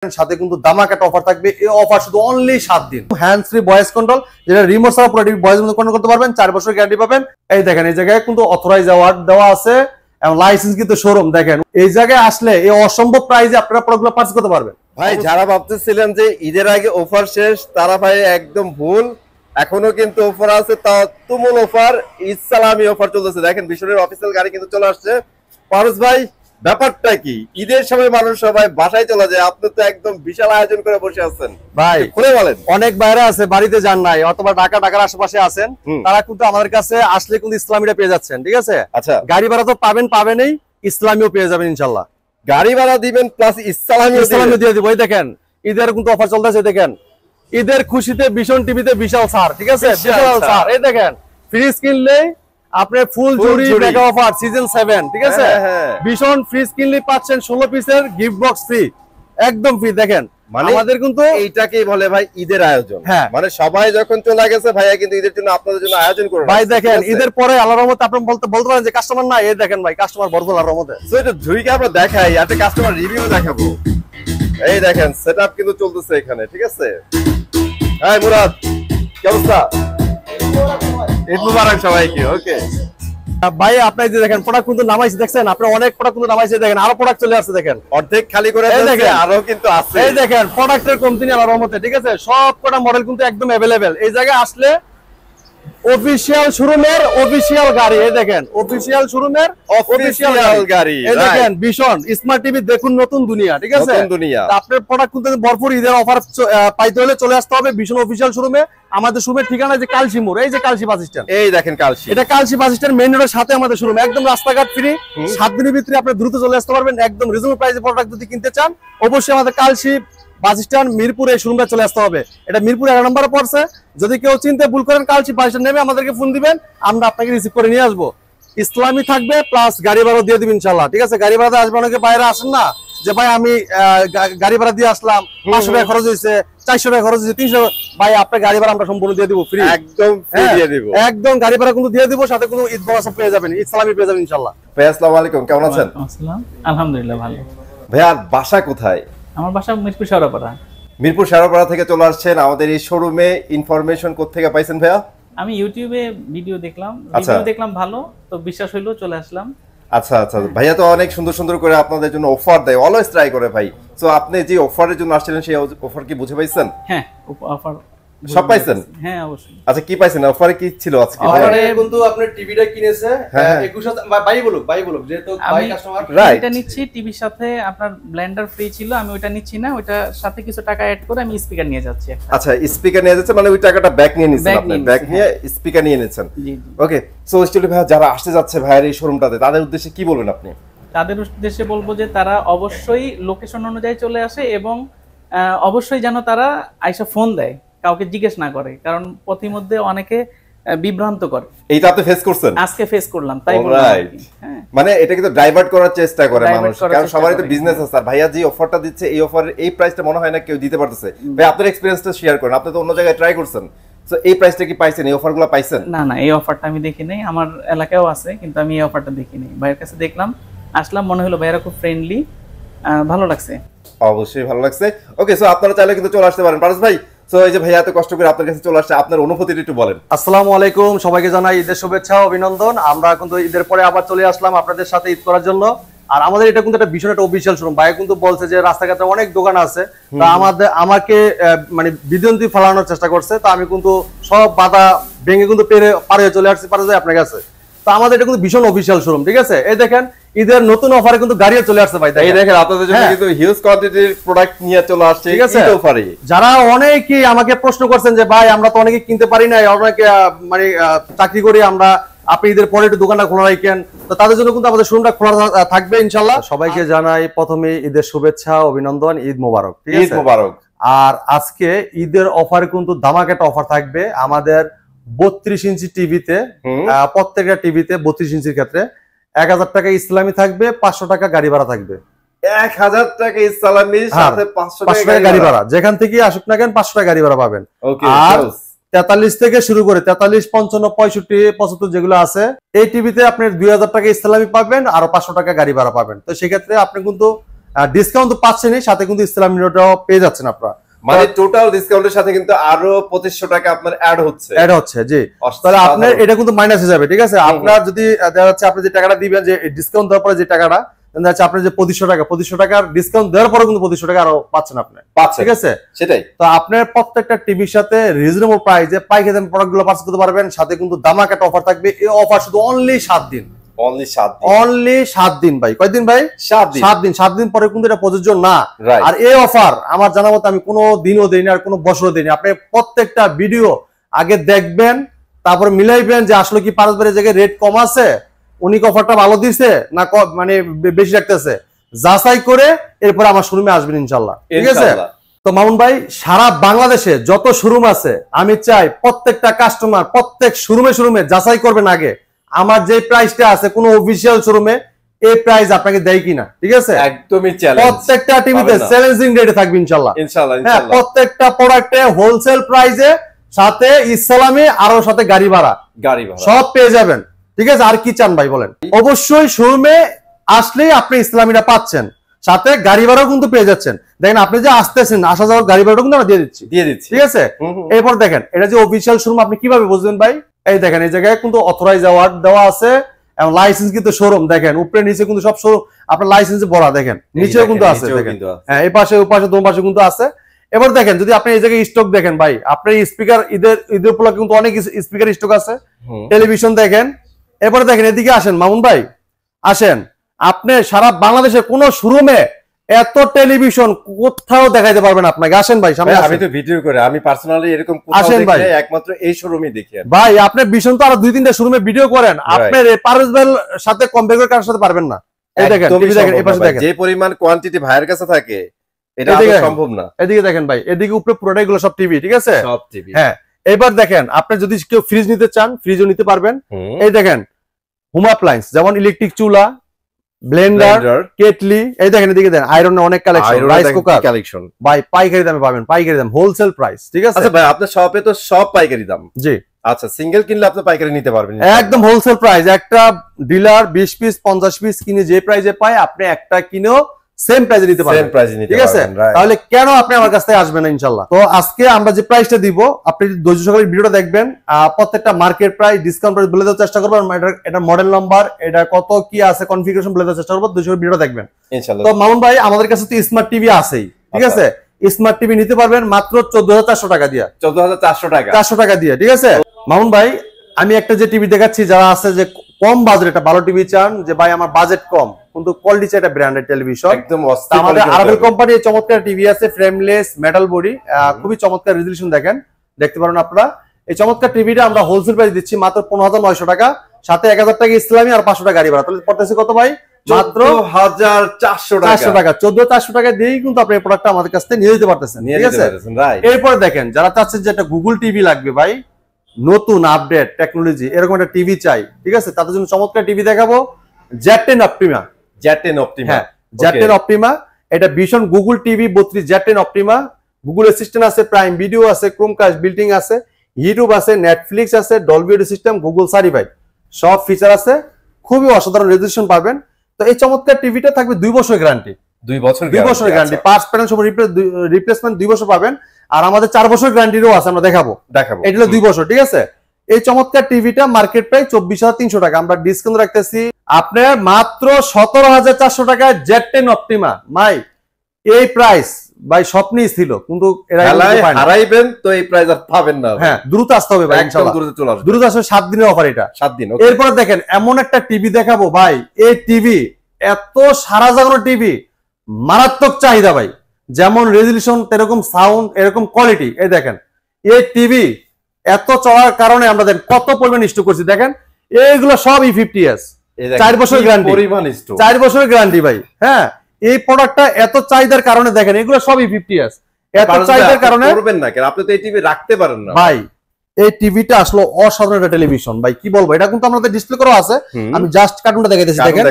সাথে কিন্তু ধামাকা অফার থাকবে। এই অফার শুধু অনলি 7 দিন। হ্যান্ড ফ্রি ভয়েস কন্ট্রোল, যেটা রিমোট ছাড়া পুরো ভয়েস কন্ট্রোল করতে পারবেন। 4 বছর গ্যারান্টি পাবেন। এই দেখেন, এই জায়গায় কিন্তু অথরাইজ অ্যাওয়ার্ড দেওয়া আছে এবং লাইসেন্স কিন্তু শোরুম। দেখেন, এই জায়গায় আসলে এই অসম্ভব প্রাইসে আপনারা প্রোডাক্টগুলো পারচেজ করতে পারবেন। ভাই যারা ভাবতেছিলেন যে ঈদের আগে অফার শেষ, তারা ভাই একদম ভুল। এখনো কিন্তু অফার আছে, তাও তুমুল অফার, ঈদ সালামি অফার চলতেছে। দেখেন বিশনের অফিসিয়াল গাড়ি কিন্তু চলে আসছে। পারস ভাই, ব্যাপারটা কি? ঈদের সময় মানুষ সবাই বাসায় চলে যায়, আপনি তো একদম বিশাল আয়োজন করে বসে আছেন ভাই। খুলে বলেন। অনেক বাইরে আছে, বাড়িতে যান নাই অথবা ঢাকার আশেপাশে আছেন, তারা কিন্তু আমাদের কাছে আসলে কিন্তু ইসলামিটা পেয়ে যাচ্ছেন। ঠিক আছে, আচ্ছা, গাড়ি ভাড়া তো পাবেনই, ইসলামিও পেয়ে যাবেন ইনশাল্লাহ। গাড়ি ভাড়া দিবেন প্লাস ইসলামিও দিয়ে দিব। এই দেখেন, ঈদের কিন্তু অফার চলতেছে। দেখেন, ঈদের খুশিতে ভীষণ টিভিতে বিশাল ছাড়। ঠিক আছে, বিশাল ছাড়। এই দেখেন, ফ্রিজ কিনলেই আপনার ফুল জুড়ি মেগা অফার সিজন 7। ঠিক আছে, ভীষণ ফ্রিজ কিনলে পাচ্ছেন 16 পিসের গিফট বক্স ফ্রি, একদম ফ্রি। দেখেন, আমাদের কিন্তু এইটাকেই বলে ভাই ঈদের আয়োজন। হ্যাঁ, মানে সবাই যখন চলে গেছে, ভাইয়া কিন্তু ঈদের জন্য আপনাদের জন্য আয়োজন করে ভাই। দেখেন, ঈদের পরে আল্লাহর রহমতে আপনি বলতে পারেন যে কাস্টমার না। এই দেখেন ভাই, কাস্টমার ভরপুর আল্লাহর রহমতে। সো এটা ঝুঁকে আমরা দেখাই, একটা কাস্টমার রিভিউ দেখাবো। এই দেখেন, সেটআপ কিন্তু চলতেছে এখানে। ঠিক আছে, হাই মুরাদ, কি অবস্থা? ঈদ মুবারক সবাইকে। ওকে ভাই, আপনি যে দেখেন প্রোডাক্ট কিন্তু নামাইছে, দেখছেন আপনি অনেক প্রোডাক্ট কিন্তু নামাইছে। দেখেন, আরো প্রোডাক্ট চলে আসছে। দেখেন, অর্ধেক খালি করে দিয়েছে, আরো কিন্তু আছে। এই দেখেন, প্রোডাক্টের কমতি নেই আল্লাহর রহমতে। ঠিক আছে, সব কটা মডেল কিন্তু একদম अवेलेबल। এই জায়গায় আসলে অফিশিয়াল শোরুমের অফিশিয়াল গাড়ি। এই দেখেন, অফিশিয়াল শোরুমের অফিশিয়াল গাড়ি। এই দেখেন, ভীষণ স্মার্ট টিভি দেখুন, নতুন দুনিয়া। ঠিক আছে, নতুন দুনিয়া। আপনার প্রোডাক্ট কিন্তু ভরপুর ঈদের অফার পাইতে হলে চলে আসতে হবে ভীষণ অফিশিয়াল শোরুমে। আমাদের শোরুমের ঠিকানা যে কালশি মোড়, এই যে কালশি বাস স্ট্যান্ড। এই দেখেন কালশি, এটা কালশি বাস স্ট্যান্ড মেইন রোডের সাথে আমাদের শোরুম, একদম রাস্তাঘাট ফ্রি। 7 দিনের ভিতরে আপনি দ্রুত চলে আসতে পারবেন একদম রিজনেবল প্রাইসে। প্রোডাক্ট যদি কিনতে চান, অবশ্যই আমাদের কালশি বাস স্ট্যান্ড মিরপুরে শোরুমে চলে আসতে হবে। এটা মিরপুর 11 নম্বরে পড়ছে। যদি কেউ চিনতে ভুল করেন, কালশি বাস স্ট্যান্ড নেমে আমাদেরকে ফোন দিবেন, আমরা আপনাকে রিসিভ করে নিয়ে আসবো। ইসলামি থাকবে প্লাস গাড়ি ভাড়া দিয়ে দিবেন ইনশাআল্লাহ। ঠিক আছে, গাড়ি ভাড়াতে আসবে। অনেকে বাইরে আসেন না, যে ভাই আমি গাড়ি ভাড়া দিয়ে আসলাম, 500 টাকা খরচ হয়েছে, 400 টাকা খরচ হয়েছে, 300। ভাই, আপনার গাড়ি ভাড়া আমরা সম্পূর্ণ দিয়ে দিব, ফ্রি, একদম ফ্রি দিয়ে দিব। একদম গাড়ি ভাড়া কিন্তু দিয়ে দিব, সাথে কোনো ঈদ বোনাস পেয়ে যাবেন, ইসলামি পেয়ে যাবেন ইনশাআল্লাহ। ভাই আসসালামু আলাইকুম, কেমন আছেন? আসসালাম, আলহামদুলিল্লাহ ভালো। ভাইয়া বাসা কোথায়? আমার বাসা মিরপুর শেওড়াপাড়া। মিরপুর শেওড়াপাড়া থেকে চলে আসছেন আমাদের এই শোরুমে। ইনফরমেশন কোত্থেকে পাইছেন ভাইয়া? আমি ইউটিউবে ভিডিও দেখলাম, রিভিউ দেখলাম ভালো, তো বিশ্বাস হইলো, চলে আসলাম। আচ্ছা আচ্ছা, ভাইয়া তো অনেক সুন্দর সুন্দর করে আপনাদের জন্য অফার দেয়, অলওয়েজ ট্রাই করে ভাই। সো আপনি যে অফারের জন্য আসছিলেন, সেই অফার কি বুঝে পাইছেন? হ্যাঁ, অফার সব পাইছেন? হ্যাঁ অবশ্যই। আচ্ছা, কি পাইছেন? অফারে কি ছিল আজকে? অফারে কিন্তু আপনার টিভিটা কিনেছে 21,000। ভাই বলুক যেহেতু ভাই কাস্টমার। এটা নিচ্ছি, টিভির সাথে আপনার ব্লেন্ডার ফ্রি ছিল, আমি ওটা নিচ্ছি না, ওটার সাথে কিছু টাকা অ্যাড করে আমি স্পিকার নিয়ে যাচ্ছি। আচ্ছা, স্পিকার নিয়ে যাচ্ছে, মানে ওই টাকাটা ব্যাক নিয়ে নিছেন আপনি? ব্যাক নিয়ে স্পিকার নিয়ে নিছেন। ওকে, সো স্টিল ভাই, যারা আসতে যাচ্ছে ভাইয়ের এই শোরুমটাতে, তাদের উদ্দেশ্যে কি বলবেন আপনি? তাদের উদ্দেশ্যে বলবো যে তারা অবশ্যই লোকেশন অনুযায়ী চলে আসে, এবং অবশ্যই যেন তারা আইসা ফোন দেয়, কাউকে জিজ্ঞেস না করে, কারণ পথিমধ্যে অনেকে বিভ্রান্ত করে। এইটা আপনি ফেস করছেন? আজকে ফেস করলাম, তাই বললাম। হ্যাঁ, মানে এটা কিন্তু ডাইভার্ট করার চেষ্টা করে মানুষ, কারণ সবারই তো বিজনেস আছে। আর ভাইয়া যে অফারটা দিচ্ছে, এই অফারের এই প্রাইসটা মনে হয় না কেউ দিতে পারতেছে। ভাই, আপনার এক্সপেরিয়েন্সটা শেয়ার করেন, আপনি তো অন্য জায়গায় ট্রাই করছেন। সো এই প্রাইসটা কি পাইছেন? এই অফারগুলো পাইছেন? না না, এই অফারটা আমি দেখি নাই, আমার এলাকায়ও আছে, কিন্তু আমি এই অফারটা দেখি নাই। ভাইয়ের কাছে দেখলাম, আসলাম, মনে হলো ভাইয়েরা খুব ফ্রেন্ডলি, ভালো লাগছে। অবশ্যই ভালো লাগছে। ওকে, সো আপনারা চাইলে কিন্তু চলে আসতে পারেন। পারস ভাই, সো এই যে ভাইয়া এত কষ্ট করে আপনার কাছে চলে আসছে, আপনার অনুভূতিটা একটু বলেন। আসসালামু আলাইকুম, সবাইকে জানাই ঈদের শুভেচ্ছা, অভিনন্দন। আমরা কিন্তু ঈদের পরে আবার চলে আসলাম আপনাদের সাথে ঈদ করার জন্য। আর আমাদের এটা কিন্তু একটা ভীষণ একটা অফিসিয়াল শোরুম। ভাই কিন্তু বলছে যে রাস্তাঘাটে অনেক দোকান আছে, তা আমাকে মানে বিদ্যন্তি ফেলানোর চেষ্টা করছে। তো আমি কিন্তু সব বাধা ভেঙে কিন্তু পারে চলে আসছি, পারে যায় আপনার কাছে। তো আমাদের এটা কিন্তু ভীষণ অফিসিয়াল শোরুম। ঠিক আছে, এই দেখেন, ঈদের নতুন অফারে কিন্তু গাড়িও চলে আসছে ভাই। এই দেখেন, আপনাদের জন্য কিন্তু হিউজ কোয়ান্টিটির প্রোডাক্ট নিয়ে চলে আসছে। ঠিক আছে, এই অফারে যারা অনেকেই আমাকে প্রশ্ন করছেন যে ভাই আমরা তো অনেকে কিনতে পারি না, অনেকে মানে চাকরি করি আমরা, আপনি ঈদের পরে একটু দোকানটা খোলা রাখেন, তো তাদের জন্য কিন্তু আমাদের শোরুমটা খোলা থাকবে ইনশাআল্লাহ। সবাইকে জানাই প্রথমে ঈদের শুভেচ্ছা, অভিনন্দন, ঈদ মোবারক। ঠিক আছে, ঈদ মোবারক। আর আজকে ঈদের অফারে কিন্তু ধামাকা একটা অফার থাকবে আমাদের 32 ইঞ্চি টিভিতে। প্রত্যেকটা টিভিতে 32 ইঞ্চির ক্ষেত্রে 1000 টাকা ইসলামি থাকবে, 500 টাকা গাড়ি ভাড়া থাকবে। 1000 টাকা ইসলামি, সাথে 500 টাকা গাড়ি ভাড়া, যেখান থেকে আসুক না কেন 500 টাকা গাড়ি ভাড়া পাবেন। আর 43 থেকে শুরু করে 43, 55, 65, 75 যেগুলো আছে, এই টিভিতে আপনি 2000 টাকা ইসলামি পাবেন, আর 500 টাকা গাড়ি ভাড়া পাবেন। তো সেক্ষেত্রে আপনি কিন্তু ডিসকাউন্ট তো পাচ্ছেনই, সাথে কিন্তু ইসলাম মিররটাও পেয়ে যাচ্ছেন আপনারা। মানে টোটাল ডিসকাউন্টের সাথে কিন্তু আরো 2500 টাকা আপনার অ্যাড হচ্ছে। জি। তাহলে আপনার এটা কিন্তু মাইনাস হয়ে যাবে, ঠিক আছে? আপনার যদি দেখা যাচ্ছে আপনি যে টাকাটা দিবেন, যে ডিসকাউন্ট দেওয়ার পরে যে টাকাটা দেখা যাচ্ছে আপনার যে 2500 টাকার ডিসকাউন্ট দেওয়ার পরে কিন্তু 2500 টাকা আরো পাচ্ছেন আপনি, ঠিক আছে? সেটাই। তো আপনার প্রত্যেকটা টিভির সাথে রিজনেবল প্রাইসে পাইকারি দামে প্রোডাক্টগুলো পারচেজ করতে পারবেন। সাথে কিন্তু ধামাকা একটা অফার থাকবে। এই অফার শুধু অনলি 7 দিন। অনলি 7 দিন ভাই। কয়দিন ভাই? 7 দিন পরে কিন্তু এটা প্রযোজ্য না। আর এই অফার আমার জানা মতো আমি কোনো দিনও দেইনি, আর কোনো বছরও দেইনি। আপনি প্রত্যেকটা ভিডিও আগে দেখবেন, তারপরে মিলাইবেন যে আসলে কি পারস্পরিক জায়গায় রেট কম আছে, উনি অফারটা ভালো দিছে না মানে বেশি রাখতেছে, যাচাই করে এরপর আমার শোরুমে আসবেন ইনশাল্লাহ, ঠিক আছে? তো মামুন ভাই, সারা বাংলাদেশে যত শোরুম আছে আমি চাই প্রত্যেকটা কাস্টমার প্রত্যেক শোরুমে যাচাই করবেন আগে আমার যে প্রাইসটা আছে কোন অফিসিয়াল শোরুমে এই প্রাইস আপনাকে দেয় কিনা, ঠিক আছে? একদমই চ্যালেঞ্জ। প্রত্যেকটা টিভিতে চ্যালেঞ্জিং রেটে থাকবে ইনশাআল্লাহ। হ্যাঁ, প্রত্যেকটা প্রোডাক্টে হোলসেল প্রাইসে, সাথে ইসলামী, আরো সাথে গাড়ি ভাড়া সব পেয়ে যাবেন, ঠিক আছে? আর কি চান ভাই বলেন? অবশ্যই শোরুমে আসলেই আপনি ইসলামীটা পাচ্ছেন, সাথে গাড়ি ভাড়াও কিন্তু পেয়ে যাচ্ছেন। দেখেন আপনি যে আসতেছেন, আসা যাওয়ার গাড়ি ভাড়াও কিন্তু আমরা দিয়ে দিচ্ছি, ঠিক আছে? এরপর দেখেন এটা যে অফিসিয়াল শোরুম, আপনি কিভাবে বুঝবেন ভাই? এই দেখেন এই জায়গায় কিন্তু অথরাইজ অ্যাওয়ার্ড দেওয়া আছে এবং লাইসেন্স কিন্তু শোরুম, দেখেন উপরে নিচে কিন্তু সব শোরুম আপনার লাইসেন্সে ভরা, দেখেন নিচেও কিন্তু আছে, দেখেন হ্যাঁ এই পাশে ওই পাশে দোনো পাশে কিন্তু আছে। এবার দেখেন যদি আপনি এই জায়গায় স্টক দেখেন ভাই, আপনার স্পিকার ঈদের উপলক্ষে কিন্তু অনেক স্পিকার স্টক আছে, টেলিভিশন দেখেন। এবারে দেখেন এদিকে আসেন মামুন ভাই, আসেন। আপনি সারা বাংলাদেশে কোন শোরুমে এত টেলিভিশন কোথাও দেখাইতে পারবেন আপনাকে। আসেন ভাই সামনে। আমি তো ভিডিও করে, আমি পার্সোনালি এরকম কোথাও দেখি একমাত্র এই শোরুমে দেখি ভাই। আপনি ভীষণ তো আরো 2-3টা শোরুমে ভিডিও করেন, আপনার পারভেজ সাথে কম্পেয়ার করে কারোর সাথে পারবেন না। এই দেখেন টিভি দেখেন, এই পাশে দেখেন যে পরিমাণ কোয়ান্টিটি ভাইয়ের কাছে থাকে এটা সম্ভব না। এদিকে দেখেন ভাই, এদিকে উপরে পুরোটাই গুলো সব টিভি, ঠিক আছে? সব টিভি। হ্যাঁ, এবার দেখেন আপনি যদি কেউ ফ্রিজ নিতে চান ফ্রিজও নিতে পারবেন। এই দেখেন হোম অ্যাপ্লায়েন্স যেমন ইলেকট্রিক চুলা, ব্লেন্ডার, কেটলি, এই দেখেন এদিকে দেন আয়রনের অনেক কালেকশন, রাইস কুকার কালেকশন ভাই পাইকারি দামে পাবেন, পাইকারি দাম, হোলসেল প্রাইস, ঠিক আছে? আচ্ছা ভাই, আপনার শপে তো সব পাইকারি দাম? জি। আচ্ছা, সিঙ্গেল কিনলে আপনি পাইকারি নিতে পারবেন একদম হোলসেল প্রাইস। একটা ডিলার 20 পিস 50 পিস কিনে যে প্রাইসে পায়, আপনি একটা কিনেও সেম প্রাইসে নিতে পারবেন, ঠিক আছে? তাহলে কেন আপনি আমার কাছ থেকে আসবেন না ইনশাআল্লাহ? তো আজকে আমরা যে প্রাইসটা দিব, আপনি ধৈর্য সহকারে ভিডিওটা দেখবেন, প্রত্যেকটা মার্কেট প্রাইস ডিসকাউন্ট প্রাইস বলে দেওয়ার চেষ্টা করবেন, এটা মডেল নাম্বার, এটা কত কি আছে কনফিগারেশন বলে দেওয়ার চেষ্টা করব, ধৈর্য সহকারে ভিডিওটা দেখবেন ইনশাআল্লাহ। তো মামুন ভাই, আমাদের কাছে তো স্মার্ট টিভি আছেই, ঠিক আছে? স্মার্ট টিভি নিতে পারবেন মাত্র 14400 টাকা দিয়ে। 400 টাকা দিয়ে, ঠিক আছে? মামুন ভাই, আমি একটা যে টিভি দেখাচ্ছি, যারা আছে যে কম বাজেট একটা ভালো টিভি চান, যে ভাই আমার বাজেট কম কিন্তু কোয়ালিটি চাই, একটা ব্র্যান্ডেড টেলিভিশন, একদম আমাদের আরাবেল কোম্পানির চমৎকার টিভি আছে, ফ্রেমলেস মেটাল বডি, খুবই চমৎকার রেজোলিউশন, দেখেন দেখতে পারেন আপনারা। এই চমৎকার টিভিটা আমরা হোলসেল প্রাইস দিচ্ছি মাত্র 15900 টাকা, সাথে 1000 টাকা ইসলামী আর 500 টাকা গাড়ি ভাড়া। তাহলে পড়তেছে কত ভাই? মাত্র 14400 টাকা। 14400 টাকা দিয়েই কিন্তু আপনি এই প্রোডাক্টটা আমাদের কাছ থেকে নিয়ে যেতে পারতেছেন, ঠিক আছে? এরপর দেখেন যারা চাচ্ছেন যে একটা গুগল টিভি লাগবে ভাই, নতুন আপডেট টেকনোলজি, এরকম একটা টিভি চাই, ঠিক আছে? তাদের জন্য চমৎকার টিভি দেখাবো, Z10 অপটিমা। হ্যাঁ, Z10 অপটিমা, এটা ভীষণ Google TV 32 Z10 Optima. Google assistant আছে, প্রাইম ভিডিও আছে, ক্রোমকাস্ট বিল্টিং আছে, ইউটিউব আছে, নেটফ্লিক্স আছে, Dolby audio system, Google certified, সব ফিচার আছে, খুবই অসাধারণ রেজোলিউশন পাবেন। তো এই চমৎকার টিভিটা থাকবে 2 বছর গ্যারান্টি, 2 বছরের গ্যারান্টি, পার্টস প্যানেল সব রিপ্লেসমেন্ট 2 বছর পাবেন, আর আমাদের 4 বছর গ্যারান্টিরও আছে, আমরা দেখাবো। এটা হলো 2 বছর, ঠিক আছে? এই চমৎকার টিভিটা মার্কেট প্রাইস 24300 টাকা, আমরা ডিসকাউন্ট রাখতেছি আপনার মাত্র 17400 টাকায় Z10 অপটিমা। মাই এই প্রাইস ভাই স্বপ্নই ছিল, কিন্তু হারাইবেন তো এই প্রাইস আর পাবেন না। হ্যাঁ, দ্রুত আসতে হবে ভাই ইনশাআল্লাহ, দ্রুত আসবে। 7 দিনের অফার এটা, 7 দিন। এরপর দেখেন এমন একটা টিভি দেখাবো ভাই, এই টিভি এত সারা জাগানো টিভি, মারাত্মক চাহিদা ভাই, যেমন রেজোলিউশন এরকম সাউন্ড এরকম কোয়ালিটি। এই দেখেন এই টিভি এত চলার কারণে আমরা দেখেন কত পরিমাণ স্টক করছি, দেখেন এইগুলো সব E50s, 4 বছরের গ্যারান্টি, 4 বছরের গ্যারান্টি ভাই। হ্যাঁ, এই প্রোডাক্টটা এত চাহিদার কারণে দেখেন এগুলো সব E50s, এত চাহিদার কারণে করবেন না কেন? আপনি তো এই টিভি রাখতে পারেন না ভাই। এই টিভিটা আসলে অসাধারণ একটা টেলিভিশন ভাই, কি বলবো, এটা কিন্তু আমাদের ডিসপ্লে করা আছে, আমি জাস্ট কার্টুনটা দেখাইতেছি, দেখেন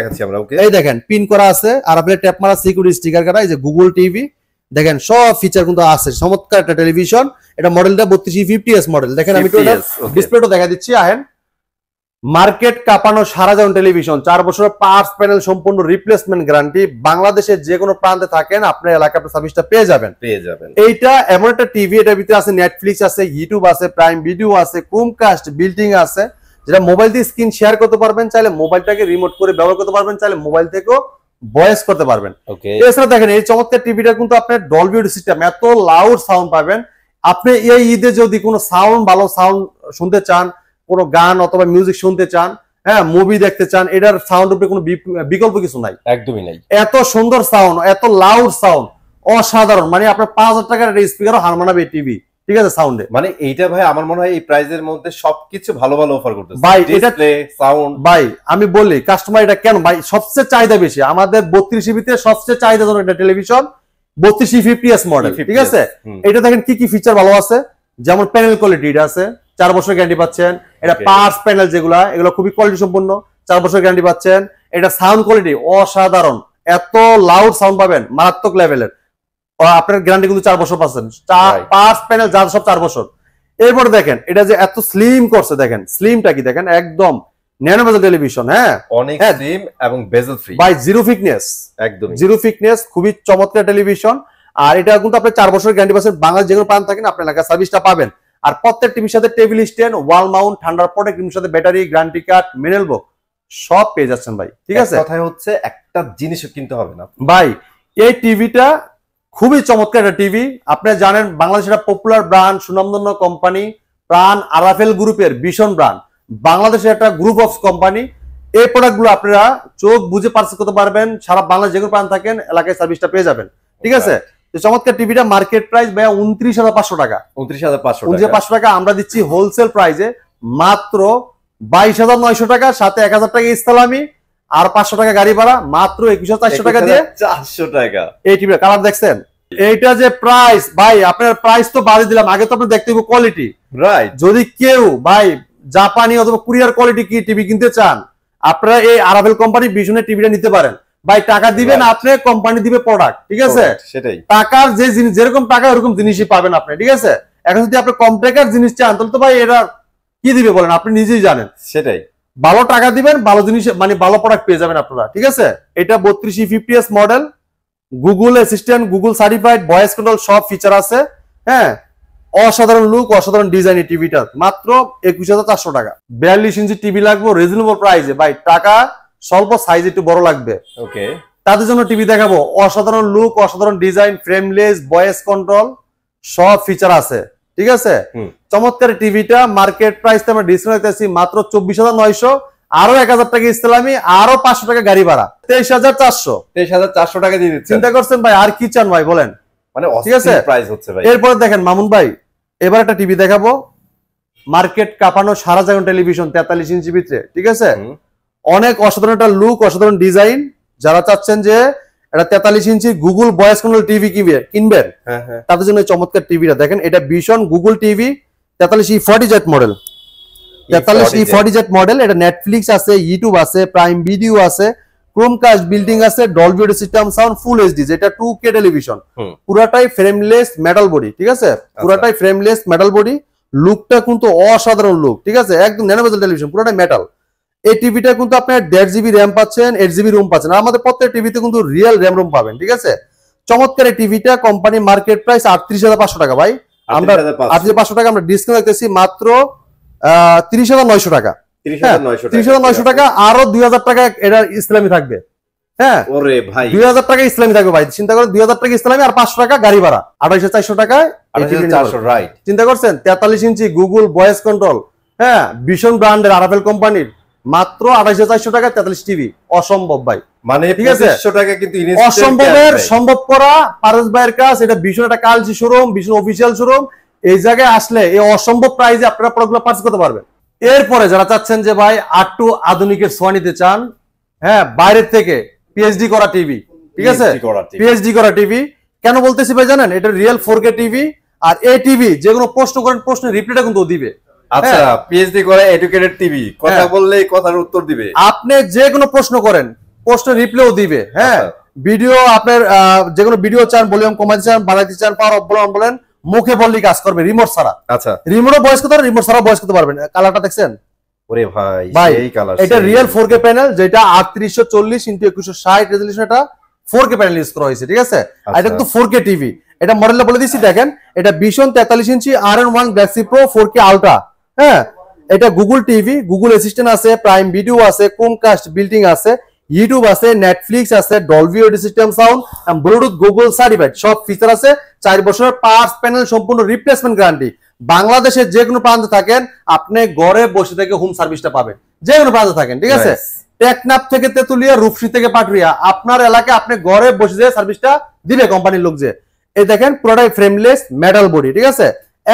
এই দেখেন পিন করা আছে, আর আপনার ট্যাপ মারা সিকিউরিটি স্টিকার করা, এই যে গুগল টিভি, দেখেন সব ফিচার কিন্তু আছে, চমৎকার একটা টেলিভিশন। এটা মডেলটা 32 E50s মডেল, দেখেন আমি তো ডিসপ্লেটা দেখা দিচ্ছি, আহেন মার্কেট কাঁপানো সারাজাউন টেলিভিশন 4 বছরের পার্টস প্যানেল সম্পূর্ণ রিপ্লেসমেন্ট গ্যারান্টি। বাংলাদেশের যে কোনো প্রান্তে থাকেন আপনার এলাকায় সার্ভিসটা পেয়ে যাবেন। এইটা এমন একটা টিভি, এটার ভিতরে আছে নেটফ্লিক্স আছে, ইউটিউব আছে, প্রাইম ভিডিও আছে, ক্রোমকাস্ট বিল্ডিং আছে, যেটা মোবাইল দিয়ে স্ক্রিন শেয়ার করতে পারবেন, চাইলে মোবাইলটাকে রিমোট করে ব্যবহার করতে পারবেন, চাইলে মোবাইল থেকেও ভয়েস করতে পারবেন। এছাড়া দেখেন এই চমৎকার টিভিটা কিন্তু আপনার ডলবি অডিও সিস্টেম, এত লাউড সাউন্ড পাবেন। আপনি এই ঈদে যদি কোনো সাউন্ড ভালো সাউন্ড শুনতে চান, কোনো গান অথবা মিউজিক শুনতে চান, হ্যাঁ মুভি দেখতে চান, এটার সাউন্ড উপরে কোনো বিকল্প কিছু নাই, একদমই নাই। এত সুন্দর সাউন্ড, এত লাউড সাউন্ড, অসাধারণ। মানে আপনার 5000 টাকার স্পিকারও হার মানাবে টিভি, ঠিক আছে সাউন্ডে। মানে এইটা ভাই আমার মনে হয় এই প্রাইজের মধ্যে সবকিছু ভালো ভালো অফার করতেছে ভাই। এটা সাউন্ড ভাই আমি বলি কাস্টমার এটা কেন ভাই সবচেয়ে চাহিদা বেশি আমাদের 32 ইঞ্চিতে সবচেয়ে চাহিদাজনক একটা টেলিভিশন 32 50s মডেল, ঠিক আছে। এটা দেখেন কি কি ফিচার ভালো আছে, যেমন প্যানেল কোয়ালিটি এটা আছে, 4 বছর গ্যারান্টি পাচ্ছেন। এটা পার্টস প্যানেল যেগুলা এগুলো খুবই কোয়ালিটি সম্পন্ন, 4 বছর গ্যারান্টি পাচ্ছেন। এটা সাউন্ড কোয়ালিটি অসাধারণ, এত লাউড সাউন্ড পাবেন মারাত্মক লেভেলের। আপনার গ্যারান্টি কিন্তু 4 বছর পাচ্ছেন, পার্টস প্যানেল যা সব 4 বছর। এরপরে দেখেন এটা যে এত স্লিম করছে, দেখেন স্লিমটা কি দেখেন, একদম ন্যানো বেজেল টেলিভিশন, হ্যাঁ অনেক স্লিম এবং বেজেল ফ্রি বাই জিরো ফিটনেস, একদম জিরো ফিটনেস, খুবই চমৎকার টেলিভিশন। আর এটা কিন্তু আপনি 4 বছর গ্যারান্টি পাচ্ছেন, বাংলাদেশ যে কোনো প্রান্ত থাকেন আপনার এলাকায় সার্ভিসটা পাবেন। আর প্রত্যেক টিভির সাথে টেবিল স্ট্যান্ড, ওয়াল মাউন্ট, ঠান্ডার প্রোটেক্ট, টিভির সাথে ব্যাটারি, গ্যারান্টি কার্ড, মিনারেল বুক সব পেয়ে যাচ্ছেন ভাই, ঠিক আছে। কথাই হচ্ছে একটা জিনিসও কিনতে হবে না ভাই। এই টিভিটা খুবই চমৎকার একটা টিভি। আপনি জানেন বাংলাদেশের একটা পপুলার ব্র্যান্ড, সুনামধন্য কোম্পানি প্রাণ আরাফেল গ্রুপের ভীষণ ব্র্যান্ড, বাংলাদেশের একটা গ্রুপ অফ কোম্পানি। এই প্রোডাক্টগুলো আপনারা চোখ বুঝে পারচেজ করতে পারবেন, সারা বাংলাদেশ যে কোনো প্রান্ত থাকেন এলাকায় সার্ভিসটা পেয়ে যাবেন, ঠিক আছে। চমৎকার টিভিটা মার্কেট প্রাইস ভাইয়া 29,500 টাকা, 29,500 টাকা। আমরা দিচ্ছি হোলসেল প্রাইসে মাত্র 22,900 টাকা, সাথে 1000 টাকা ইসলামি আর 500 টাকা গাড়ি ভাড়া, মাত্র 21,400 টাকা দিয়ে 400 টাকা এই টিভির কালার দেখছেন। এইটা যে প্রাইস ভাই, আপনার প্রাইস তো বাদে দিলাম, আগে তো আপনি দেখতে হবে কোয়ালিটি, রাইট। যদি কেউ ভাই জাপানি অথবা কোরিয়ার কোয়ালিটি কি টিভি কিনতে চান, আপনারা এই আরাভেল কোম্পানি ভীষণের টিভিটা নিতে পারেন ভাই। টাকা দিবেন আপনি, কোম্পানি দিবে প্রোডাক্ট, ঠিক আছে। সেটাই, টাকার যে জিনিস যেরকম টাকা ওরকম জিনিসই পাবেন আপনি, ঠিক আছে। এখন যদি আপনি কম টাকার জিনিস চান তাহলে তো ভাই এটা কি দিবে বলেন, আপনি নিজেই জানেন। সেটাই, ভালো টাকা দিবেন, ভালো জিনিস মানে ভালো প্রোডাক্ট পেয়ে যাবেন আপনারা, ঠিক আছে। এটা 32 50s model, Google assistant, Google certified, voice control সব ফিচার আছে, হ্যাঁ। অসাধারণ লুক, অসাধারণ ডিজাইন এই টিভিটা, মাত্র 21,400 টাকা। 42 ইঞ্চি টিভি লাগবে রিজনেবল প্রাইসে ভাই, টাকা স্বল্প, সাইজ একটু বড় লাগবে, ওকে। তাদের জন্য টিভি দেখাবো। অসাধারণ লুক, অসাধারণ ডিজাইন, ফ্রেমলেস, ভয়েস কন্ট্রোল সব ফিচার আছে, ঠিক আছে। চমৎকার টিভিটা মার্কেট প্রাইস আমরা ডিসকাউন্ট দিতেছি মাত্র 24,900, আরো 1000 টাকা ইসলামি, আরো 500 টাকা গাড়ি ভাড়া, 23,400 টাকা দিয়ে দিচ্ছেন। চিন্তা করছেন ভাই, আর কি চান ভাই বলেন, মানে ঠিক আছে প্রাইস হচ্ছে ভাই। এরপরে দেখেন মামুন ভাই, এবার একটা টিভি দেখাবো মার্কেট কাঁপানো সারাজাউন টেলিভিশন 43 ইঞ্চি ভিতরে, ঠিক আছে। অনেক অসাধারণ একটা লুক, অসাধারণ ডিজাইন। যারা চাচ্ছেন যে এটা 43 ইঞ্চি গুগল ভয়েস কন্ট্রোল টিভি কিনবেন, তাদের জন্য চমৎকার টিভিটা দেখেন। এটা ভীষণ Google TV 43 E40Z model, 43 E40Z model. এটা নেটফ্লিক্স আছে, ইউটিউব আছে, প্রাইম ভিডিও আছে, ক্রোমকাস্ট বিল্ডিং আছে, Dolby audio system sound, full HD, যেটা 2K টেলিভিশন, পুরাটাই ফ্রেমলেস মেটাল বডি, ঠিক আছে। পুরাটাই ফ্রেমলেস মেটাল বডি, লুকটা কিন্তু অসাধারণ লুক, ঠিক আছে। একদম ন্যানো বেজেল টেলিভিশন, পুরাটাই মেটাল। এই টিভিটা কিন্তু আপনার 1.5 GB র্যাম পাচ্ছেন, 8 GB রুম পাচ্ছেন। আর আমাদের প্রত্যেক টিভিতে কিন্তু রিয়েল র্যাম রুম পাবেন, ঠিক আছে। চমৎকার এই টিভিটা, কোম্পানি মার্কেট প্রাইস 38,500 টাকা ভাই, আমরা 38,500 টাকা আমরা ডিসকাউন্ট রাখতেছি মাত্র 30,900 টাকা, 30,900 টাকা, আরো 2,000 টাকা এটা ইসলামি থাকবে, হ্যাঁ। ওরে ভাই 2,000 টাকা ইসলামি থাকবে ভাই, চিন্তা করেন 2,000 টাকা ইসলামি আর 500 টাকা গাড়ি ভাড়া, 28,400 টাকায় 28,400, রাইট। চিন্তা করছেন 43 ইঞ্চি গুগল ভয়েস কন্ট্রোল, হ্যাঁ, ভীষণ ব্র্যান্ডের আরাফেল কোম্পানির, মাত্র 28,400 টাকা 43 টিভি। অসম্ভব ভাই, মানে ঠিক আছে, 2500 টাকা কিন্তু অসম্ভবের সম্ভব করা পারস ভাইয়ের কাজ। এটা ভীষণ একটা কালচি শোরুম, ভীষণ অফিসিয়াল শোরুম। এই জায়গায় আসলে এই অসম্ভব প্রাইসে আপনারা প্রোডাক্টগুলো পারচেজ করতে পারবেন। এরপরে যারা চাচ্ছেন যে ভাই আটটু আধুনিকের ছোঁয়া নিতে চান, হ্যাঁ, বাইরের থেকে পিএইচডি করা টিভি, ঠিক আছে, পিএইচডি করা টিভি। কেন বলতেছি ভাই জানেন, এটা রিয়েল 4K টিভি। আর এই টিভি যে কোনো প্রশ্ন করেন, প্রশ্নের রিপ্লাইটা কিন্তু দিবে। আচ্ছা, পিএইচডি করে এডুকেটেড টিভি, কথা বললেই কথার উত্তর দিবে। আপনি যে কোনো প্রশ্ন করেন, প্রশ্নের রিপ্লাইও দিবে, হ্যাঁ। ভিডিও আপনার যে কোনো ভিডিও চান, ভলিউম কমাতে চান, বাড়াইতে চান, পাওয়ার অফ বলেন, মুখে বললেই কাজ করবে, রিমোট ছাড়া। আচ্ছা, রিমোটও ভয়েস করতে পারবেন, রিমোট ছাড়া ভয়েস করতে পারবেন। কালারটা দেখছেন, ওরে ভাই ভাই এই কালার, এটা রিয়েল 4K প্যানেল, যেটা 3840x2160 রেজোলিউশন, এটা 4K প্যানেল ইউজ করা হয়েছে, ঠিক আছে। এটা কিন্তু 4K টিভি। এটা মডেলটা বলে দিচ্ছি, দেখেন এটা ভীষণ 43 ইঞ্চি RN1 Galaxy pro 4K ultra. হ্যাঁ, এটা গুগল টিভি, গুগল অ্যাসিস্ট্যান্ট আছে, প্রাইম ভিডিও আছে, ক্রোমকাস্ট বিল্ডিং আছে, ইউটিউব আছে, নেটফ্লিক্স আছে, Dolby audio system sound, Bluetooth Google certified, সব ফিচার আছে। 4 বছরের পার্টস প্যানেল সম্পূর্ণ রিপ্লেসমেন্ট গ্যারান্টি। বাংলাদেশের যে কোনো প্রান্তে থাকেন আপনি ঘরে বসে থেকে হোম সার্ভিসটা পাবেন, যে কোনো প্রান্তে থাকেন, ঠিক আছে। টেকনাফ থেকে তেতুলিয়া, রূপসী থেকে পাটুরিয়া, আপনার এলাকায় আপনি ঘরে বসে যে সার্ভিসটা দিবে কোম্পানির লোক। যে এই দেখেন পুরোটাই ফ্রেমলেস মেটাল বডি, ঠিক আছে,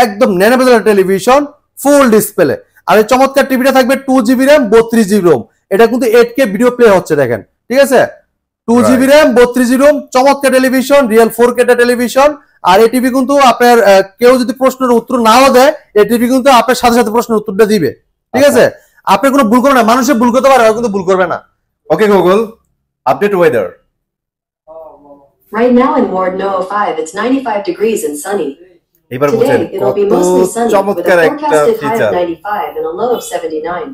একদম ন্যানোভেজেল টেলিভিশন, ফুল ডিসপ্লে। আর এই চমৎকার টিভিটা থাকবে 2GB RAM 32GB ROM। এটা কিন্তু 8K ভিডিও প্লে হচ্ছে, দেখেন, ঠিক আছে, 2GB RAM 32GB ROM, চমৎকার টেলিভিশন, রিয়েল 4K টেলিভিশন। আর এই টিভি কিন্তু আপনার কেউ যদি প্রশ্নের উত্তর নাও দেয়, এই টিভি কিন্তু আপনার সাথে সাথে প্রশ্নের উত্তরটা দিবে, ঠিক আছে। আপনি কোনো ভুল করবেন না, মানুষের ভুল করতে পারে, কিন্তু ভুল করবে না। Okay Google, update weather. Right now in Ward No. 5, it's 95 degrees and sunny. এবার বুঝেন Today, it'll be কত mostly sunny with চমৎকার a একটা forecasted high feature. of 95 and a low of 79.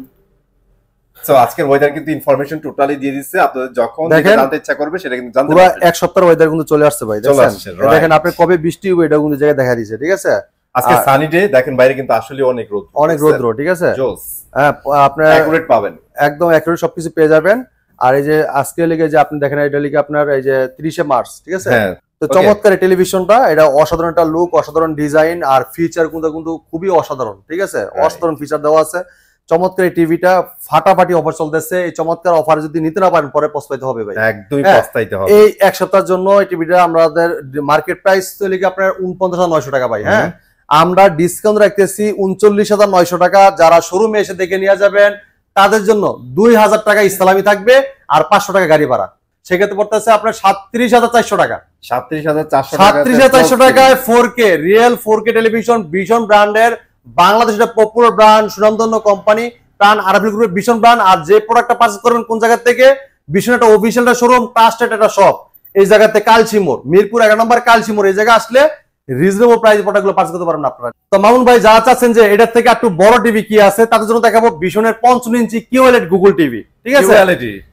So আজকের ওয়েদার কিন্তু ইনফরমেশন টোটালি দিয়ে দিচ্ছে, আপনাদের যখন দেখেন, জানতে ইচ্ছা করবে সেটা কিন্তু জানতে পুরো পারবেন। এক সপ্তাহের ওয়েদার কিন্তু চলে আসছে ভাই, চলে দেখেন, আসছে, right. দেখেন আপনি কবে বৃষ্টি হবে এটা কিন্তু জায়গায় দেখা দিয়েছে, ঠিক আছে। আজকে সানি ডে, দেখেন বাইরে কিন্তু আসলে অনেক রোদ, অনেক রৌদ্র, ঠিক আছে। জোস, হ্যাঁ, আপনার অ্যাকুরেট পাবেন, একদম অ্যাকুরেট সবকিছু পেয়ে যাবেন। আর এই যে আজকে লিগে যে আপনি দেখেন, এটা লিগে আপনার এই যে 30শে মার্চ, ঠিক আছে। হ্যাঁ, তো চমৎকার টেলিভিশনটা, এটা অসাধারণ একটা লুক, অসাধারণ ডিজাইন, আর ফিচার কিন্তু খুবই অসাধারণ, ঠিক আছে, অসাধারণ ফিচার দেওয়া আছে। চমৎকার এই টিভিটা ফাটাফাটি অফার চলতেছে। এই চমৎকার অফার যদি নিতে না পারেন পরে পস্তাইতে হবে ভাই, একদমই হ্যাঁ, পস্তাইতে হবে। এই এক সপ্তাহের জন্য এই টিভিটা আমাদের মার্কেট প্রাইস লিগে আপনার 49,900 টাকা ভাই। হ্যাঁ, আমরা ডিসকাউন্ট রাখতেছি 39,900 টাকা। যারা শোরুমে এসে দেখে নিয়ে যাবেন তাদের জন্য 2,000 টাকা ইসলামি থাকবে আর 500 টাকা গাড়ি ভাড়া। সেক্ষেত্রে পড়তেছে আপনার 37,400 টাকা। 37,400 টাকায় 4K রিয়েল 4K টেলিভিশন, ভীষণ ব্র্যান্ডের, বাংলাদেশের পপুলার ব্র্যান্ড, সুনামধন্য কোম্পানি প্রাণ আরবি গ্রুপের ভীষণ ব্র্যান্ড। আর যে প্রোডাক্টটা পারচেজ করবেন কোন জায়গা থেকে, ভীষণ একটা অফিসিয়াল শোরুম, ট্রাস্টেড একটা শপ, এই জায়গাতে কালচিমোর, মিরপুর 11 নম্বর কালচিমোর, এই জায়গা আসলে রিজনেবল প্রাইসে প্রোডাক্টগুলো পারচেজ করতে পারবেন আপনারা। তো মামুন ভাই যারা চাচ্ছেন যে এটার থেকে একটু বড় টিভি কি আছে, তাদের জন্য দেখাবো ভীষণের 55 ইঞ্চি QLED গুগল টিভি, ঠিক আছে,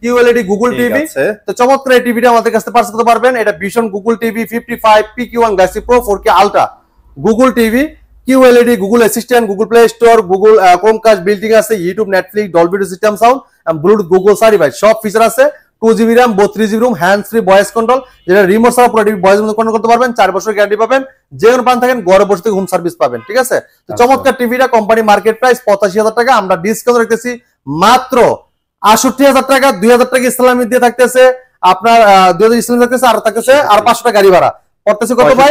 QLED গুগল টিভি। তো চমৎকার এই টিভিটা আমাদের কাছে পারচেজ করতে পারবেন। এটা ভীষণ Google TV 55 PQ1 galaxy pro 4K ultra Google TV, QLED, Google assistant, Google play store, Google chromecast built in আছে, YouTube, Netflix, Dolby audio system sound, Bluetooth Google certified, সব ফিচার আছে। 2GB RAM 32GB ROM, hands free voice control, যেটা remote ছাড়া পুরো TV voice control করতে পারবেন। 4 বছর guarantee পাবেন, যে কোনো প্রান্ত থাকেন ঘরে বসে থেকে হোম সার্ভিস পাবেন, ঠিক আছে। তো চমৎকার টিভিটা কোম্পানি মার্কেট প্রাইস 85,000 টাকা, আমরা ডিসকাউন্ট রাখতেছি মাত্র 68,000 টাকা। 2,000 টাকা ইসলামি দিয়ে থাকতেছে আপনার, 2,000 ইসলামি থাকতেছে, আর থাকতেছে আর 500 টাকা গাড়ি ভাড়া। পড়তেছে কত ভাই?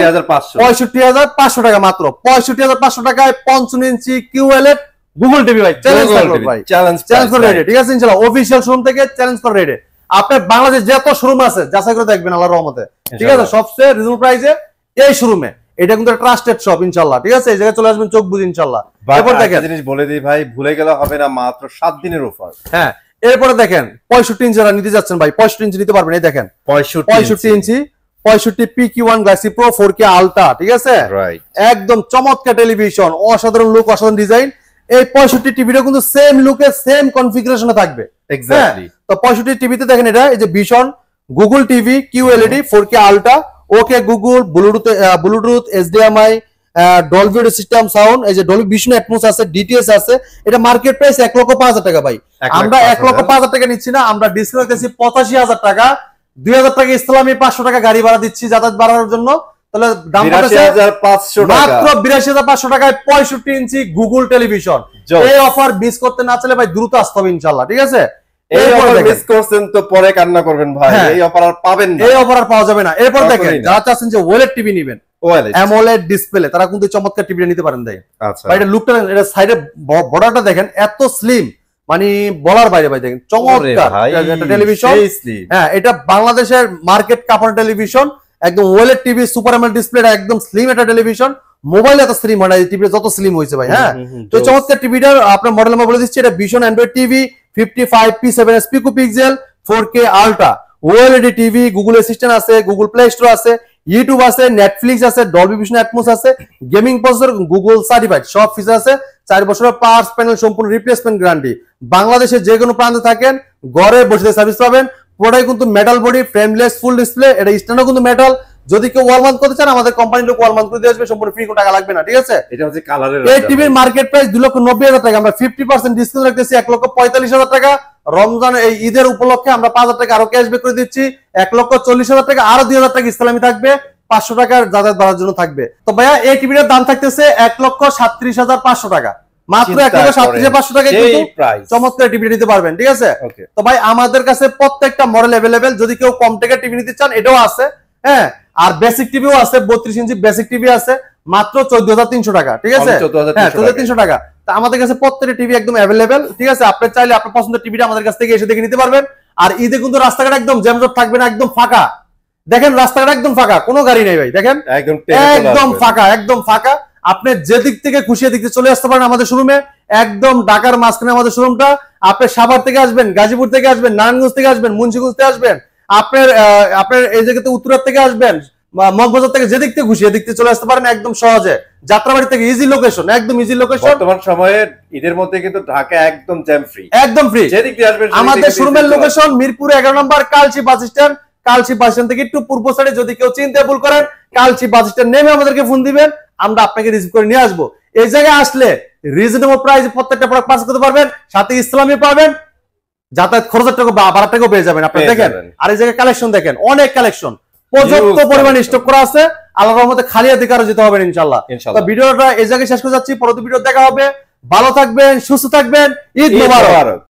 65,500 টাকা মাত্র। 65,500 টাকায় 55 ইঞ্চি QLED গুগল টিভি ভাই, চ্যালেঞ্জ ভাই, চ্যালেঞ্জ ফর রেডি, ঠিক আছে, ইনশাআল্লাহ অফিশিয়াল শোরুম থেকে চ্যালেঞ্জ ফর রেডি। আপনার বাংলাদেশ যত শোরুম আছে যাচাই করে দেখবেন আল্লাহর রহমতে, ঠিক আছে, সবচেয়ে রিজনেবল প্রাইসে এই শোরুমে। এটা কিন্তু ট্রাস্টেড শপ ইনশাআল্লাহ, ঠিক আছে, এই জায়গায় চলে আসবেন চোখ বুঝে ইনশাআল্লাহ। এরপর দেখেন জিনিস বলে দিই ভাই, ভুলে গেলে হবে না, মাত্র 7 দিনের অফার। হ্যাঁ, এরপরে দেখেন 65 ইঞ্চি যারা নিতে যাচ্ছেন ভাই, 65 ইঞ্চি নিতে পারবেন। এই দেখেন 65 ইঞ্চি 65 PQ1 galaxy pro 4K ultra, ঠিক আছে, একদম চমৎকার টেলিভিশন, অসাধারণ লুক, অসাধারণ ডিজাইন। এই 65 টিভিটা কিন্তু সেম লুকে সেম কনফিগারেশনে থাকবে এক্স্যাক্টলি। তো 65 টিভিতে দেখেন এটা এই যে ভীষণ Google TV QLED 4K ultra, okay Google, Bluetooth HDMI, Dolby audio system sound, এই যে ডলবি ভিশন অ্যাটমস আছে, DTS আছে। এটা মার্কেট প্রাইস 1,05,000 টাকা ভাই, আমরা 1,05,000 টাকা নিচ্ছি না, আমরা ডিসকাউন্ট দিচ্ছি 85,000 টাকা। 2,000 টাকা ইসলামি, 500 টাকা গাড়ি ভাড়া দিচ্ছি যাতায়াত বাড়ানোর জন্য। তাহলে দাম পড়েছে মাত্র 82,500 টাকায় 65 ইঞ্চি গুগল টেলিভিশন। এই অফার মিস করতে না চাইলে ভাই দ্রুত আসতে হবে ইনশাআল্লাহ, ঠিক আছে। এই অফার মিস করছেন তো পরে কান্না করবেন ভাই, এই অফার আর পাবেন না, এই অফার আর পাওয়া যাবে না। এরপর দেখেন যারা চাচ্ছেন যে OLED টিভি নেবেন, AMOLED ডিসপ্লে, তারা কিন্তু চমৎকার টিভিটা নিতে পারেন। দেখেন ভাই এটা লুকটা, এটা সাইডে বর্ডারটা দেখেন এত স্লিম, মানে বলার বাইরে ভাই, দেখেন চমৎকার একটা টেলিভিশন। হ্যাঁ, এটা বাংলাদেশের মার্কেট কাপার টেলিভিশন, একদম OLED TV, super AMOLED display, একদম স্লিম একটা টেলিভিশন। মোবাইল এত স্লিম হয় না, টিভিটা যত স্লিম হয়েছে ভাই। হ্যাঁ, তো চমৎকার টিভিটার আপনার মডেল নাম্বার বলে দিচ্ছি, এটা ভীষণ Android TV 55 P7S pico pixel 4K ultra OLED TV, Google assistant আছে, গুগল প্লে স্টোর আছে, ইউটিউব আছে, নেটফ্লিক্স আছে, ডলবি ভিশন অ্যাটমস আছে, গেমিং প্রসেসর, গুগল সার্টিফাইড সব ফিচার আছে। 4 বছরের পাওয়ার প্যানেল সম্পূর্ণ রিপ্লেসমেন্ট গ্যারান্টি। বাংলাদেশের যে কোনো প্রান্তে থাকেন ঘরে বসে সার্ভিস পাবেন। পুরোটাই কিন্তু metal body, frameless, full display, এটা স্ট্যান্ডও কিন্তু মেটাল। যদি কেউ ওয়াল মাউন্ট করতে চান আমাদের কোম্পানির লোক ওয়াল মাউন্ট করে দিয়ে আসবে, সম্পূর্ণ ফ্রি, কোনো টাকা লাগবে না, ঠিক আছে। এটা হচ্ছে কালারের এই টিভির মার্কেট প্রাইস 2,90,000 টাকা, আমরা 50% ডিসকাউন্ট রাখতেছি 1,45,000 টাকা। রমজান এই ঈদের উপলক্ষে আমরা 5,000 টাকা আরো ক্যাশব্যাক করে দিচ্ছি। 1,40,000 টাকা, আরো 2,000 টাকা ইসলামি থাকবে, 500 টাকার যাতায়াত ভাড়ার জন্য থাকবে। তো ভাইয়া এই টিভিটার দাম থাকতেছে 1,37,500 টাকা, মাত্র 1,37,500 টাকা কিন্তু চমৎকার টিভি নিতে পারবেন, ঠিক আছে। তো ভাই আমাদের কাছে প্রত্যেকটা মডেল অ্যাভেলেবেল, যদি কেউ কম টাকার টিভি নিতে চান এটাও আছে, হ্যাঁ। আর বেসিক টিভিও আছে, 32 ইঞ্চি বেসিক টিভি আছে, মাত্র 14,300 টাকা, ঠিক আছে। হ্যাঁ, 14,300 টাকা। তা আমাদের কাছে প্রত্যেকটা টিভি একদম অ্যাভেলেবেল, ঠিক আছে। আপনি চাইলে আপনার পছন্দের টিভিটা আমাদের কাছ থেকে এসে দেখে নিতে পারবেন। আর ঈদে কিন্তু রাস্তাঘাট একদম জ্যামজট থাকবে না, একদম ফাঁকা। দেখেন রাস্তাঘাট একদম ফাঁকা, কোনো গাড়ি নেই ভাই, দেখেন একদম ফাঁকা, একদম ফাঁকা। আপনি যে দিক থেকে খুশি দিক থেকে চলে আসতে পারেন আমাদের শোরুমে, একদম ঢাকার মাঝখানে আমাদের শোরুমটা। আপনি সাভার থেকে আসবেন, গাজীপুর থেকে আসবেন, নারায়ণগঞ্জ থেকে আসবেন, মুন্সিগঞ্জ থেকে আসবেন, আপনার এই জায়গাতে উত্তরার থেকে আসবেন, মগবাজার থেকে যেদিক থেকে খুশি এদিক থেকে চলে আসতে পারেন একদম সহজে। যাত্রাবাড়ি থেকে ইজি লোকেশন, একদম ইজি লোকেশন। বর্তমান সময়ে ঈদের মধ্যে কিন্তু ঢাকা একদম জ্যাম ফ্রি, একদম ফ্রি। যেদিক দিয়ে আসবেন আমাদের শোরুমের লোকেশন মিরপুর 11 নম্বর Kalshi bus stand. Kalshi bus stand থেকে একটু পূর্ব সাইডে যদি কেউ চিনতে ভুল করেন, কালচি বাস স্ট্যান্ড নেমে আমাদেরকে ফোন দিবেন, আমরা আপনাকে রিসিভ করে নিয়ে আসবো। এই জায়গায় আসলে রিজনেবল প্রাইসে প্রত্যেকটা প্রোডাক্ট পাস করতে পারবেন, সাথে ইসলামি পাবেন, যাতায়াত খরচের টাকা ভাড়ার টাকাও পেয়ে যাবেন আপনি। দেখেন আর এই জায়গায় কালেকশন দেখেন, অনেক কালেকশন, পর্যাপ্ত পরিমাণে স্টক করা আছে। আল্লাহর রহমতে খালি হাতে কারো যেতে হবে ইনশাআল্লাহ। তো ভিডিওটা এই জায়গায় শেষ করে যাচ্ছি, পরবর্তী ভিডিও দেখা হবে। ভালো থাকবেন, সুস্থ থাকবেন, ঈদ মোবারক।